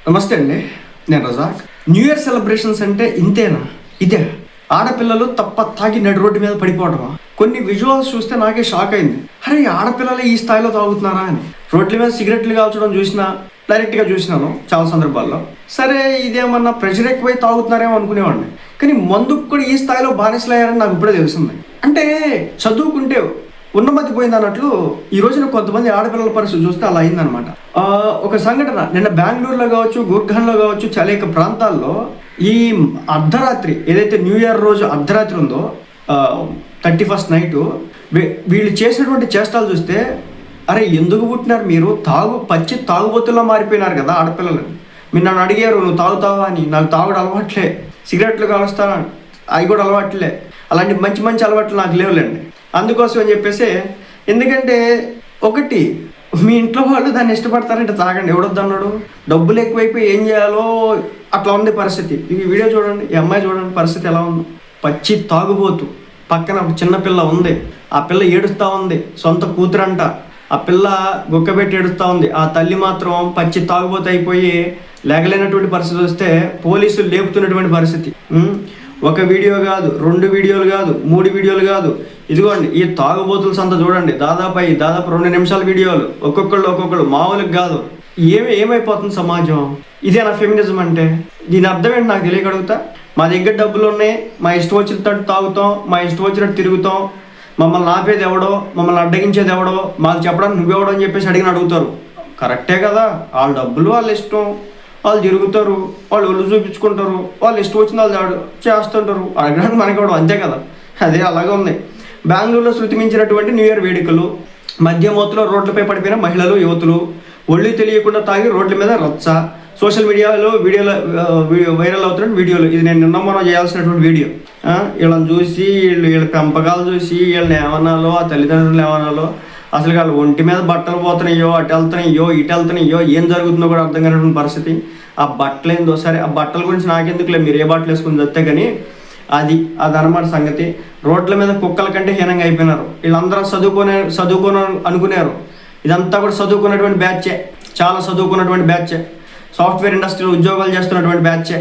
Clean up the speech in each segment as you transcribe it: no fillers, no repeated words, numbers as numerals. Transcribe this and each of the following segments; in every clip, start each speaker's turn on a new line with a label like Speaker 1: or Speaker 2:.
Speaker 1: నమస్తే అండి, నేను రజాక్. న్యూ ఇయర్ సెలబ్రేషన్స్ అంటే ఇంతేనా? ఇదే ఆడపిల్లలు తప్ప తాగి నడి రోడ్డు మీద పడిపోవడమా? కొన్ని విజువల్స్ చూస్తే నాకే షాక్ అయింది. అరే, ఆడపిల్లలు ఈ స్థాయిలో తాగుతున్నారా అని. రోడ్ల మీద సిగరెట్లు కాల్చడం చూసినా, డైరెక్ట్గా చూసినాను చాలా సందర్భాల్లో. సరే, ఇదేమన్నా ప్రెషర్ ఎక్కువై తాగుతున్నారేమో అనుకునేవాడిని. కానీ మందుకు కూడా ఈ స్థాయిలో బానిసలయ్యారని నాకు ఇప్పుడే తెలిసింది. అంటే చదువుకుంటే ఉన్నమతి పోయింది అన్నట్లు ఈ రోజున కొంతమంది ఆడపిల్లల పరిస్థితి చూస్తే అలా అయిందనమాట. ఒక సంఘటన నిన్న బెంగళూరులో కావచ్చు, గుర్గాన్లో కావచ్చు, అనేక ప్రాంతాల్లో ఈ అర్ధరాత్రి ఏదైతే న్యూ ఇయర్ రోజు అర్ధరాత్రి ఉందో 31st నైటు వీళ్ళు చేసినటువంటి చేష్టాలు చూస్తే, అరే ఎందుకు పుట్టినారు మీరు? పచ్చి తాగుబోతుల్లో మారిపోయినారు కదా ఆడపిల్లలు. మీరు నన్ను అడిగారు నువ్వు తాగుతావా అని. నాకు తాగుడు అలవాట్లే, సిగరెట్లు కాలుస్తాను అవి కూడా అలవాట్లే, అలాంటి మంచి మంచి అలవాట్లు నాకు లేవులేండి. అందుకోసం అని చెప్పేసి, ఎందుకంటే ఒకటి మీ ఇంట్లో వాళ్ళు దాన్ని ఇష్టపడతారంటే తాగండి, ఎవడొద్దన్నాడు? డబ్బులు ఎక్కువైపోయి ఏం చేయాలో అట్లా ఉంది పరిస్థితి. ఈ వీడియో చూడండి, ఈ అమ్మాయి చూడండి పరిస్థితి ఎలా ఉంది. పచ్చి తాగుబోతు, పక్కన ఒక చిన్నపిల్ల ఉంది, ఆ పిల్ల ఏడుస్తూ ఉంది, సొంత కూతురంట. ఆ పిల్ల గుక్కబెట్టి ఏడుస్తూ ఉంది, ఆ తల్లి మాత్రం పచ్చి తాగుబోతు అయిపోయి లేగలేనటువంటి పరిస్థితి వస్తే పోలీసులు లేపుతున్నటువంటి పరిస్థితి. ఒక వీడియో కాదు, 2 వీడియోలు కాదు, 3 వీడియోలు కాదు. ఇదిగోండి ఈ తాగుబోతుల సంత చూడండి, దాదాపు 2 నిమిషాల వీడియోలు, ఒక్కొక్కళ్ళు మామూలుగా కాదు. ఏమైపోతుంది సమాజం? ఇదేనా ఫెమినిజం అంటే? దీని అర్థం ఏంటి నాకు తెలియగలుగుతా. మా దగ్గర డబ్బులు ఉన్నాయి, మా ఇష్టం వచ్చినట్టు తాగుతాం, మా ఇష్టం వచ్చినట్టు తిరుగుతాం, మమ్మల్ని ఆపేది ఎవడో, మమ్మల్ని అడ్డగించేది ఎవడో, మాకు చెప్పడానికి నువ్వెవడో అని చెప్పేసి అడుగుతారు. కరెక్టే కదా, వాళ్ళ డబ్బులు వాళ్ళ ఇష్టం, వాళ్ళు తిరుగుతారు, వాళ్ళు ఒళ్ళు చూపించుకుంటారు, వాళ్ళు ఇష్టం వచ్చిన వాళ్ళు చేస్తుంటారు, అడగడానికి మనకి కూడా అంతే కదా. అదే అలాగే ఉంది. బెంగళూరులో శృతి మించినటువంటి న్యూ ఇయర్ వేడుకలు, మధ్యమూతలో రోడ్లపై పడిపోయిన మహిళలు, యువతులు, ఒళ్ళు తెలియకుండా తాగి రోడ్ల మీద రచ్చ, సోషల్ మీడియాలో వైరల్ అవుతున్న వీడియోలు. ఇది నేను నిన్న మనం చేయాల్సినటువంటి వీడియో. వీళ్ళని చూసి, వీళ్ళ పెంపకాలు చూసి, వీళ్ళని ఏమనాలో, ఆ తల్లిదండ్రులు ఏమనాలో, అసలు వాళ్ళు ఒంటి మీద బట్టలు పోతున్నాయో, అటు వెళ్తున్నాయో, ఇటు వెళ్తున్నాయో, ఏం జరుగుతుందో కూడా అర్థం కానటువంటి పరిస్థితి. ఆ బట్టలు ఏందో సరే, ఆ బట్టల గురించి నాకెందుకులే, మీరు ఏ బట్టలు వేసుకుని వస్తే. కానీ అదనమాట సంగతి. రోడ్ల మీద కుక్కల కంటే హీనంగా అయిపోయినారు. వీళ్ళందరూ చదువుకొని అనుకున్నారు. ఇదంతా కూడా చదువుకున్నటువంటి బ్యాచే, చాలా చదువుకున్నటువంటి బ్యాచే, సాఫ్ట్వేర్ ఇండస్ట్రీలో ఉద్యోగాలు చేస్తున్నటువంటి బ్యాచే,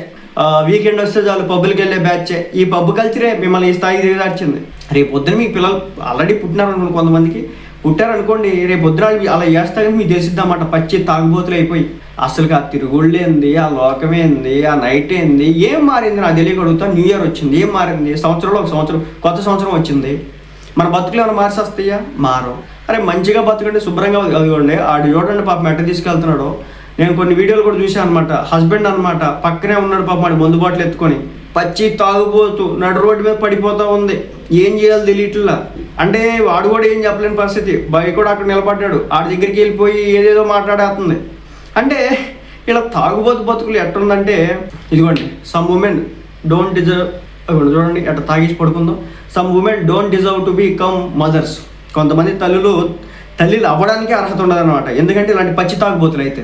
Speaker 1: వీకెండ్ వస్తే చాలు పబ్బులకి వెళ్ళే బ్యాచే. ఈ పబ్బు కల్చరే మిమ్మల్ని ఈ స్థాయికి దిగదార్చింది. రేపు పొద్దున మీ పిల్లలు ఆల్రెడీ పుట్టినారు, కొంతమందికి పుట్టారనుకోండి, రేపు పొద్దున అలా చేస్తారని మీకు తెలిసిద్దామాట. పచ్చి తాగుబోతులు అయిపోయి అసలు ఆ తిరుగుళ్ళు ఏంది, ఆ లోకమేంది, ఆ నైట్ ఏంది, ఏం మారింది నాకు తెలియగలుగుతా. న్యూ ఇయర్ వచ్చింది, ఏం మారింది? సంవత్సరంలో ఒక సంవత్సరం, కొత్త సంవత్సరం వచ్చింది. మన బతుకులు ఏమైనా మార్చేస్తాయా? మారవు. అరే మంచిగా బతుకండి, శుభ్రంగా అదిగోండి. ఆడు చూడండి పాపం ఎట్ట తీసుకెళ్తున్నాడు. నేను కొన్ని వీడియోలు కూడా చూసాను అనమాట. హస్బెండ్ అనమాట పక్కనే ఉన్నాడు పాపం, వాడు మందు బాటలు ఎత్తుకొని పచ్చి తాగుబోతూ నడు రోడ్డు మీద పడిపోతూ ఉంది. ఏం చేయాలో తెలియట్లా. అంటే వాడు కూడా ఏం చెప్పలేని పరిస్థితి. బైక్ కూడా అక్కడ నిలబడ్డాడు, ఆడి దగ్గరికి వెళ్ళిపోయి ఏదేదో మాట్లాడేస్తుంది. అంటే ఇలా తాగుబోతు బతుకులు ఎట్టుందంటే, ఇదిగోండి, సమ్ ఉమెన్ డోంట్ డిజర్వ్, చూడండి ఎట్లా తాగేసి పడుకుందో. Some women don't deserve to become mothers. కొంతమంది తల్లులు అవ్వడానికి అర్హత ఉండదన్నమాట. ఎందుకంటే ఇలాంటి పచ్చి తాగుబోతులు అయితే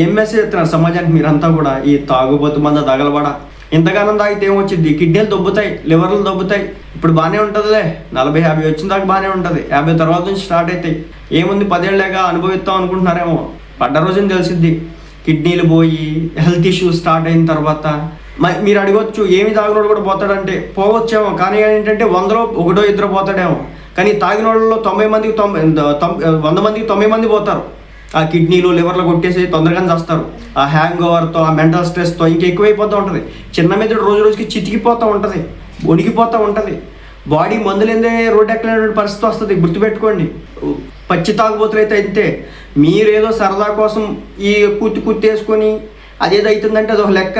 Speaker 1: ఏం మెసేజ్ చెప్తున్నారు సమాజానికి మీరంతా కూడా? ఈ తాగుబోతు మంద తగలబడ. ఇంతగానం తాగితే ఏమొచ్చింది? కిడ్నీలు దొబ్బుతాయి, లివర్లు దొబ్బుతాయి. ఇప్పుడు బాగానే ఉంటుందిలే, 40-50 వచ్చిన దాకా బాగానే ఉంటుంది. 50 తర్వాత నుంచి స్టార్ట్ అవుతాయి. ఏముంది, 10 ఏళ్ళగా అనుభవిస్తాం అనుకుంటున్నారేమో. పడ్డ రోజుని తెలిసిద్ది. కిడ్నీలు పోయి హెల్త్ ఇష్యూస్ స్టార్ట్ అయిన తర్వాత మీరు అడగొచ్చు, ఏమి తాగినోడు కూడా పోతాడంటే పోవచ్చేమో. కానీ ఏంటంటే 100లో 1-2 పోతాడేమో. కానీ తాగిన వాళ్ళలో 100 మందికి 90 మంది పోతారు. ఆ కిడ్నీలు, లివర్లు కొట్టేసి తొందరగానే చేస్తారు. ఆ హ్యాంగ్ ఓవర్తో, ఆ మెంటల్ స్ట్రెస్తో ఇంకా ఎక్కువైపోతూ ఉంటుంది. చిన్న మెదడు రోజు రోజుకి చితికిపోతూ ఉంటుంది, వణికిపోతూ ఉంటుంది. బాడీ మందులేందే రోడ్డు ఎక్కలేనటువంటి పరిస్థితి వస్తుంది. గుర్తుపెట్టుకోండి, పచ్చి తాగుబోతులు అయితే అంతే. మీరేదో సరదా కోసం ఈ కుత్తేసుకొని అదేదో అవుతుందంటే అదొక లెక్క.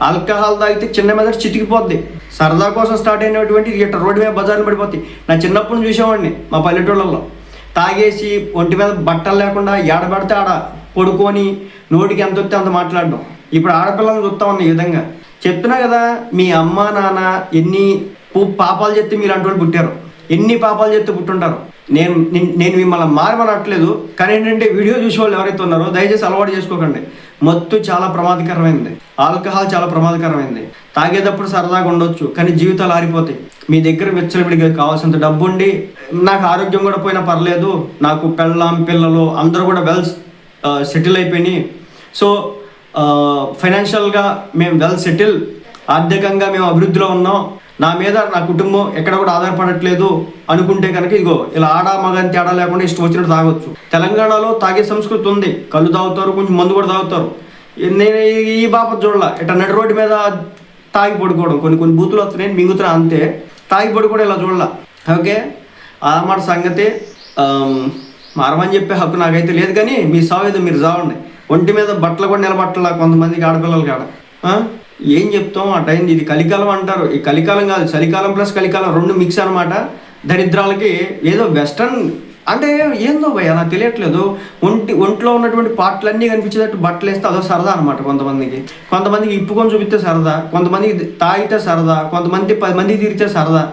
Speaker 1: ఆల్కహాల్ తాగితే చిన్న మెదడు చితికిపోద్ది. సరదా కోసం స్టార్ట్ అయినటువంటి ఇట్లా రోడ్డు మీద బజార్లు పడిపోతాయి. నా చిన్నప్పుడు చూసేవాడిని మా పల్లెటూళ్ళల్లో. తాగేసి ఒంటి మీద బట్టలు లేకుండా ఏడబడితే ఆడ పడుకొని నోటికి ఎంత వస్తే అంత మాట్లాడడం. ఇప్పుడు ఆడపిల్లలను చూస్తా ఉన్న ఈ విధంగా. చెప్తున్నా కదా, మీ అమ్మ నాన్న ఎన్ని పాపాలు చెప్తే మీరు అంటూ పుట్టారు, ఎన్ని పాపాలు చెప్తే పుట్టుంటారు. నేను మిమ్మల్ని మారమనట్లేదు. కానీ ఏంటంటే వీడియో చూసేవాళ్ళు ఎవరైతే ఉన్నారో దయచేసి అలవాటు చేసుకోకండి. మత్తు చాలా ప్రమాదకరమైంది, ఆల్కహాల్ చాలా ప్రమాదకరమైంది. తాగేటప్పుడు సరదాగా ఉండొచ్చు, కానీ జీవితాలు ఆరిపోతాయి. మీ దగ్గర విచ్చలవిడిగా కావాల్సినంత డబ్బు ఉండి, నాకు ఆరోగ్యం కూడా పోయినా పర్లేదు, నాకు పిల్లలు అందరూ కూడా వెల్ సెటిల్ అయిపోయినాయి, సో ఫైనాన్షియల్గా మేము వెల్ సెటిల్, ఆర్థికంగా మేము అభివృద్ధిలో ఉన్నాం, నా మీద నా కుటుంబం ఎక్కడ కూడా ఆధారపడట్లేదు అనుకుంటే కనుక ఇదిగో ఇలా ఆడ మగని తేడా లేకుండా ఇష్టం వచ్చినట్టు తాగొచ్చు. తెలంగాణలో తాగే సంస్కృతి ఉంది, కళ్ళు తాగుతారు, కొంచెం మందు కూడా తాగుతారు. నేను ఈ బాప చూడాల ఇట్లా నడి రోడ్డు మీద తాగి పడుకోవడం, కొన్ని బూతులు వస్తున్నాయి మింగుతున్నా అంతే, తాగి పడుకోవడం ఇలా చూడాల. ఓకే, అన్నమాట సంగతి. మారమని చెప్పే హక్కు నాకైతే లేదు, కానీ మీ సావేదో మీరు చావండి. ఒంటి మీద బట్టలు కూడా నిలబట్టలా కొంతమందికి ఆడపిల్లలు కాడ. ఏం చెప్తాం ఆ టైం, ఇది కలికాలం అంటారు. ఈ కలికాలం కాదు, చలికాలం ప్లస్ కలికాలం రెండు మిక్స్ అనమాట. దరిద్రాలకి ఏదో వెస్టర్న్ అంటే ఏందో భయ నాకు తెలియట్లేదు. ఒంట్లో ఉన్నటువంటి పార్ట్లన్నీ కనిపించేటట్టు బట్టలు వేస్తే అదో సరదా అనమాట. కొంతమందికి ఇప్పుకొని చూపిస్తే సరదా, కొంతమందికి తాగితే సరదా, కొంతమంది 10 మందికి తిరిగితే సరదా.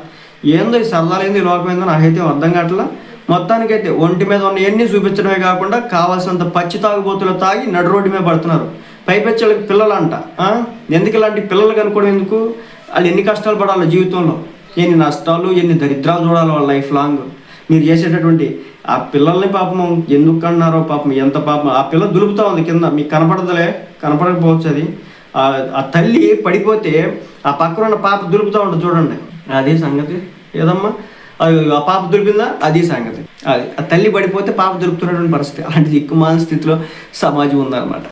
Speaker 1: ఏందో ఈ సరదాలు ఏందో ఈ లోకం ఏందో నాకైతే అర్థం కావట్లా. మొత్తానికైతే ఒంటి మీద ఉన్న ఎన్ని చూపించడమే కాకుండా కావాల్సినంత పచ్చి తాగుబోతులు తాగి నడు రోడ్డు మీద పడుతున్నారు. పైపెచ్చాళ్ళకి పిల్లలంట. ఎందుకు ఇలాంటి పిల్లలు కనుక్కోవడం ఎందుకు? వాళ్ళు ఎన్ని కష్టాలు పడాలి జీవితంలో, ఎన్ని నష్టాలు, ఎన్ని దరిద్రాలు చూడాలి వాళ్ళ లైఫ్ లాంగ్. మీరు చేసేటటువంటి ఆ పిల్లల్ని పాపం ఎందుకు అన్నారో, పాపం ఎంత పాపం. ఆ పిల్ల దులుపుతా ఉంది కింద, మీకు కనపడకపోవచ్చు అది. ఆ తల్లి పడిపోతే ఆ పక్కన ఉన్న పాప దులుపుతూ ఉంటుంది చూడండి, అదే సంగతి. ఏదమ్మా ఆ పాప దులిపిందా, అది సంగతి. అది ఆ తల్లి పడిపోతే పాప దులుపుతున్నటువంటి పరిస్థితి. అలాంటి దిక్కుమాలిన స్థితిలో సమాజం ఉందన్నమాట.